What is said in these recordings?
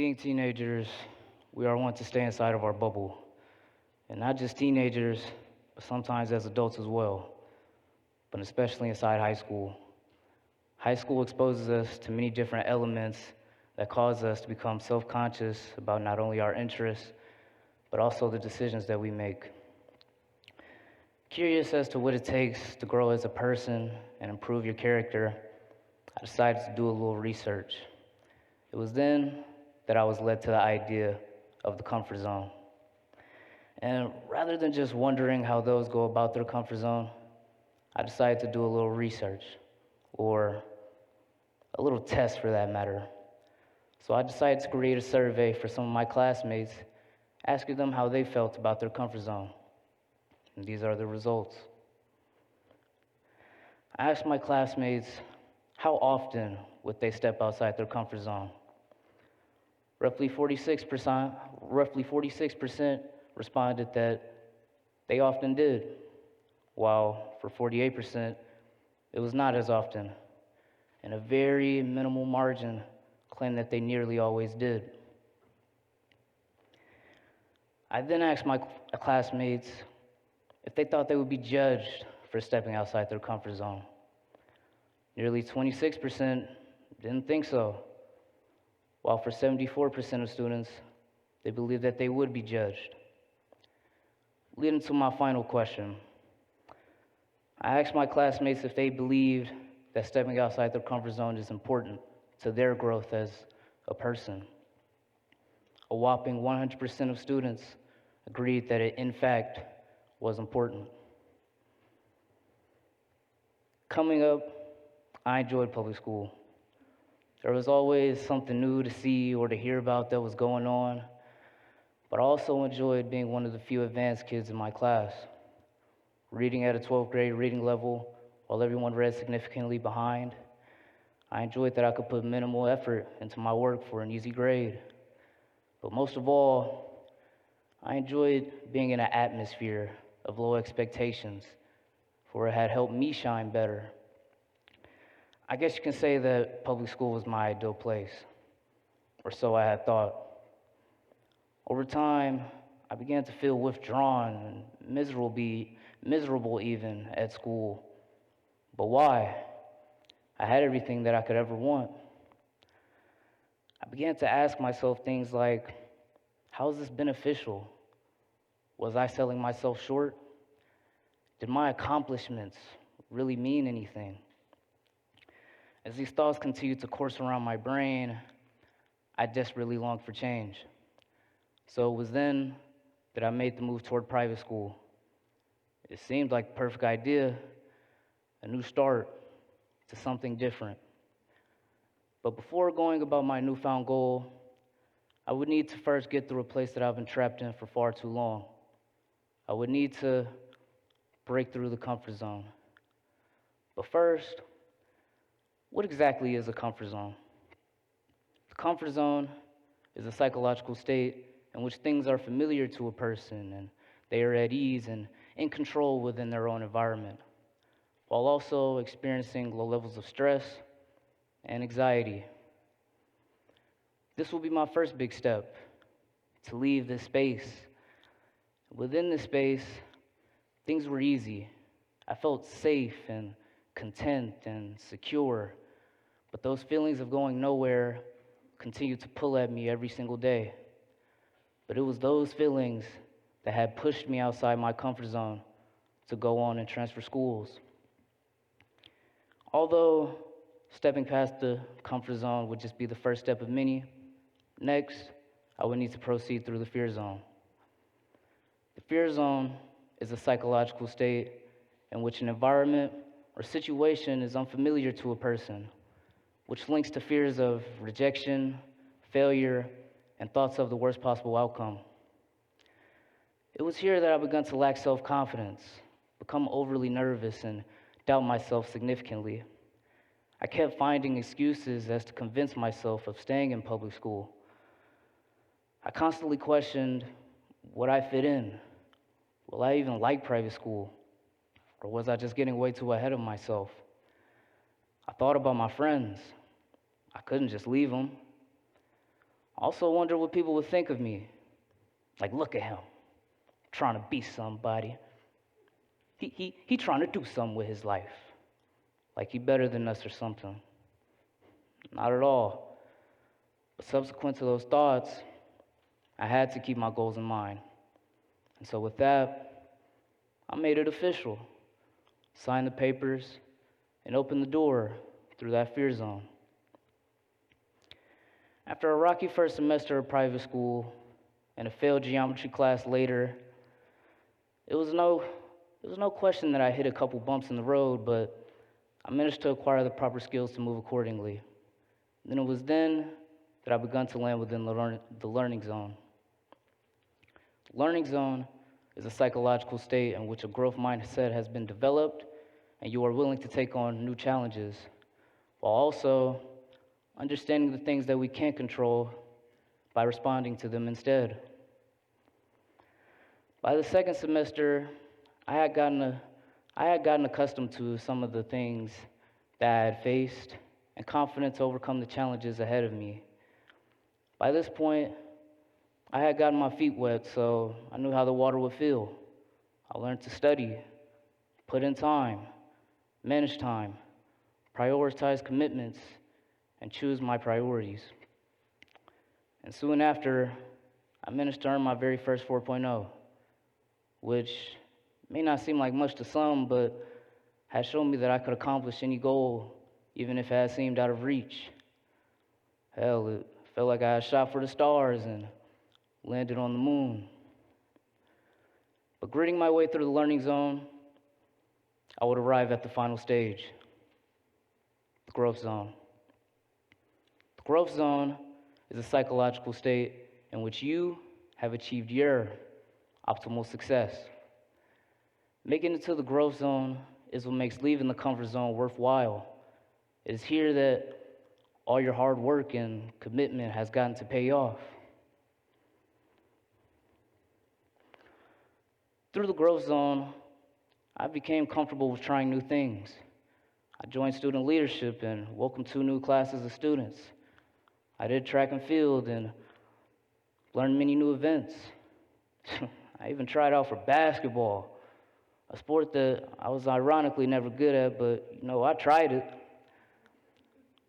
Being teenagers, we are wont to stay inside of our bubble. And not just teenagers, but sometimes as adults as well, but especially inside high school. High school exposes us to many different elements that cause us to become self conscious about not only our interests, but also the decisions that we make. Curious as to what it takes to grow as a person and improve your character, I decided to do a little research. It was then that I was led to the idea of the comfort zone. And rather than just wondering how those go about their comfort zone, I decided to do a little research, or a little test for that matter. So I decided to create a survey for some of my classmates, asking them how they felt about their comfort zone. And these are the results. I asked my classmates how often would they step outside their comfort zone. Roughly 46%, roughly 46% responded that they often did, while for 48%, it was not as often, and a very minimal margin claimed that they nearly always did. I then asked my classmates if they thought they would be judged for stepping outside their comfort zone. Nearly 26% didn't think so, while for 74% of students, they believed that they would be judged. Leading to my final question, I asked my classmates if they believed that stepping outside their comfort zone is important to their growth as a person. A whopping 100% of students agreed that it, in fact, was important. Coming up, I enjoyed public school. There was always something new to see or to hear about that was going on, but I also enjoyed being one of the few advanced kids in my class, reading at a 12th grade reading level while everyone read significantly behind. I enjoyed that I could put minimal effort into my work for an easy grade. But most of all, I enjoyed being in an atmosphere of low expectations, for it had helped me shine better. I guess you can say that public school was my ideal place, or so I had thought. Over time, I began to feel withdrawn and miserable even at school. But why? I had everything that I could ever want. I began to ask myself things like, how is this beneficial? Was I selling myself short? Did my accomplishments really mean anything? As these thoughts continued to course around my brain, I desperately longed for change. So it was then that I made the move toward private school. It seemed like the perfect idea, a new start to something different. But before going about my newfound goal, I would need to first get through a place that I've been trapped in for far too long. I would need to break through the comfort zone. But first, what exactly is a comfort zone? The comfort zone is a psychological state in which things are familiar to a person and they are at ease and in control within their own environment, while also experiencing low levels of stress and anxiety. This will be my first big step, to leave this space. Within this space, things were easy. I felt safe and content and secure, but those feelings of going nowhere continued to pull at me every single day. But it was those feelings that had pushed me outside my comfort zone to go on and transfer schools. Although stepping past the comfort zone would just be the first step of many, next, I would need to proceed through the fear zone. The fear zone is a psychological state in which an environment or situation is unfamiliar to a person, which links to fears of rejection, failure, and thoughts of the worst possible outcome. It was here that I began to lack self-confidence, become overly nervous, and doubt myself significantly. I kept finding excuses as to convince myself of staying in public school. I constantly questioned, would I fit in? Will I even like private school? Or was I just getting way too ahead of myself? I thought about my friends. I couldn't just leave them. I also wondered what people would think of me. Like, look at him, trying to be somebody. He trying to do something with his life. Like he better than us or something. Not at all. But subsequent to those thoughts, I had to keep my goals in mind. And so with that, I made it official. Signed the papers and opened the door through that fear zone. After a rocky first semester of private school and a failed geometry class later, it was no question that I hit a couple bumps in the road, but I managed to acquire the proper skills to move accordingly. Then it was then that I began to land within the learning zone. The learning zone is a psychological state in which a growth mindset has been developed and you are willing to take on new challenges, while also understanding the things that we can't control by responding to them instead. By the second semester, I had gotten accustomed to some of the things that I had faced and confident to overcome the challenges ahead of me. By this point, I had gotten my feet wet, so I knew how the water would feel. I learned to study, put in time, manage time, prioritize commitments, and choose my priorities. And soon after, I managed to earn my very first 4.0, which may not seem like much to some, but has shown me that I could accomplish any goal, even if it had seemed out of reach. Hell, it felt like I had shot for the stars and landed on the moon. But gritting my way through the learning zone, I would arrive at the final stage, the growth zone. The growth zone is a psychological state in which you have achieved your optimal success. Making it to the growth zone is what makes leaving the comfort zone worthwhile. It is here that all your hard work and commitment has gotten to pay off. Through the growth zone, I became comfortable with trying new things. I joined student leadership and welcomed 2 new classes of students. I did track and field and learned many new events. I even tried out for basketball, a sport that I was ironically never good at, but I tried it.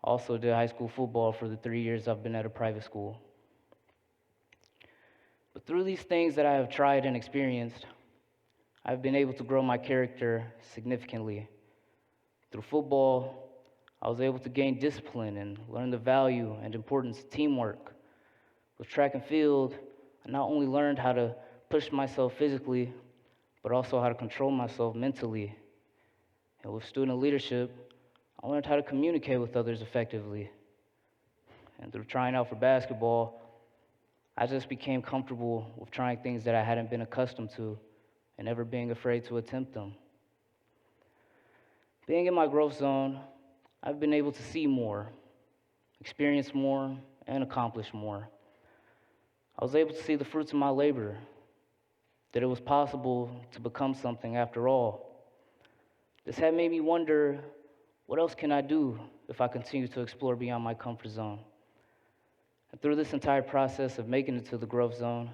Also did high school football for the 3 years I've been at a private school. But through these things that I have tried and experienced, I've been able to grow my character significantly. Through football, I was able to gain discipline and learn the value and importance of teamwork. With track and field, I not only learned how to push myself physically, but also how to control myself mentally. And with student leadership, I learned how to communicate with others effectively. And through trying out for basketball, I just became comfortable with trying things that I hadn't been accustomed to and never being afraid to attempt them. Being in my growth zone, I've been able to see more, experience more, and accomplish more. I was able to see the fruits of my labor, that it was possible to become something after all. This had made me wonder, what else can I do if I continue to explore beyond my comfort zone? And through this entire process of making it to the growth zone,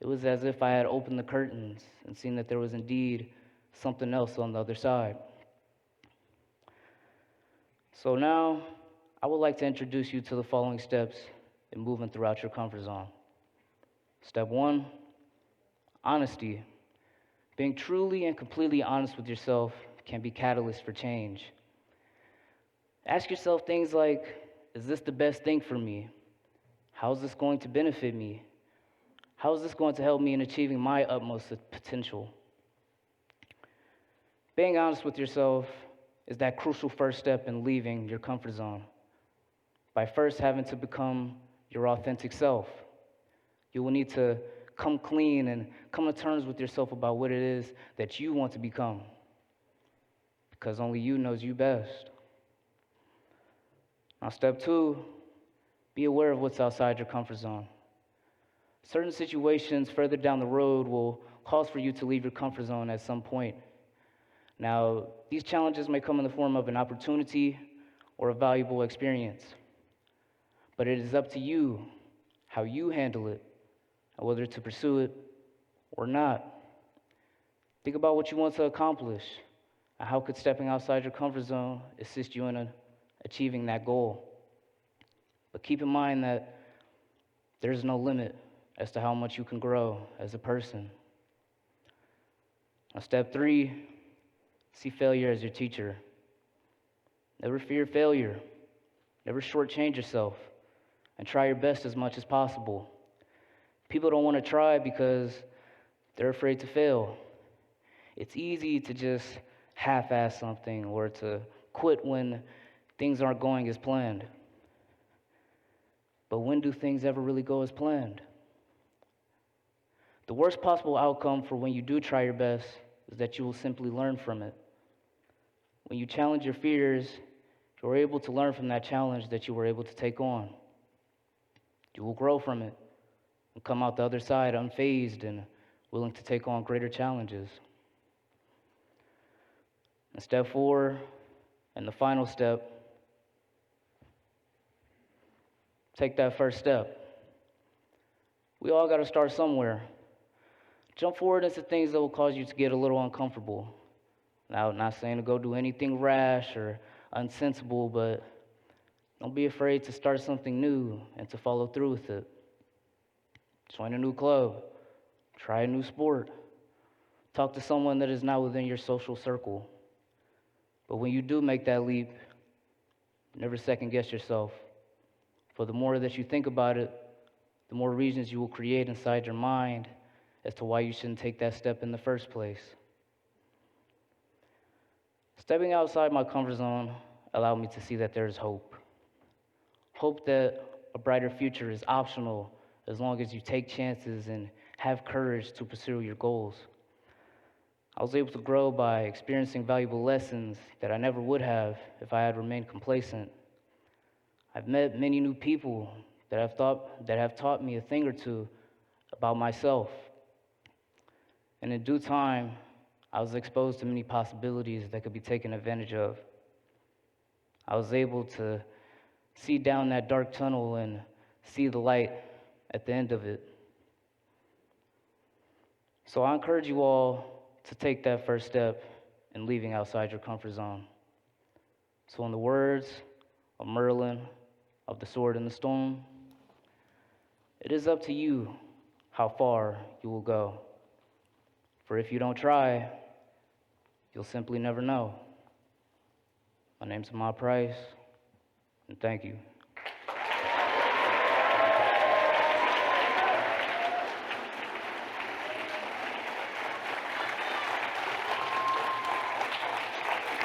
it was as if I had opened the curtains and seen that there was indeed something else on the other side. So now, I would like to introduce you to the following steps in moving throughout your comfort zone. Step 1, honesty. Being truly and completely honest with yourself can be catalyst for change. Ask yourself things like, is this the best thing for me? How is this going to benefit me? How is this going to help me in achieving my utmost potential? Being honest with yourself is that crucial first step in leaving your comfort zone. By first having to become your authentic self, you will need to come clean and come to terms with yourself about what it is that you want to become, because only you knows you best. Now, step 2, be aware of what's outside your comfort zone. Certain situations further down the road will cause for you to leave your comfort zone at some point. Now, these challenges may come in the form of an opportunity or a valuable experience, but it is up to you how you handle it, and whether to pursue it or not. Think about what you want to accomplish, and how could stepping outside your comfort zone assist you in achieving that goal. But keep in mind that there's no limit as to how much you can grow as a person. Now, step 3, see failure as your teacher. Never fear failure. Never shortchange yourself, and try your best as much as possible. People don't want to try because they're afraid to fail. It's easy to just half-ass something or to quit when things aren't going as planned. But when do things ever really go as planned? The worst possible outcome for when you do try your best is that you will simply learn from it. When you challenge your fears, you're able to learn from that challenge that you were able to take on. You will grow from it and come out the other side unfazed and willing to take on greater challenges. And step 4, and the final step, take that first step. We all got to start somewhere. Jump forward into things that will cause you to get a little uncomfortable. Now, not saying to go do anything rash or unsensible, but don't be afraid to start something new and to follow through with it. Join a new club, try a new sport, talk to someone that is not within your social circle. But when you do make that leap, never second guess yourself. For the more that you think about it, the more reasons you will create inside your mind as to why you shouldn't take that step in the first place. Stepping outside my comfort zone allowed me to see that there is hope. Hope that a brighter future is optional as long as you take chances and have courage to pursue your goals. I was able to grow by experiencing valuable lessons that I never would have if I had remained complacent. I've met many new people that have taught me a thing or two about myself. And in due time, I was exposed to many possibilities that could be taken advantage of. I was able to see down that dark tunnel and see the light at the end of it. So I encourage you all to take that first step in leaving outside your comfort zone. So in the words of Merlin of The Sword and the Stone, it is up to you how far you will go. For if you don't try, you'll simply never know. My name's Ahmad Price, and thank you.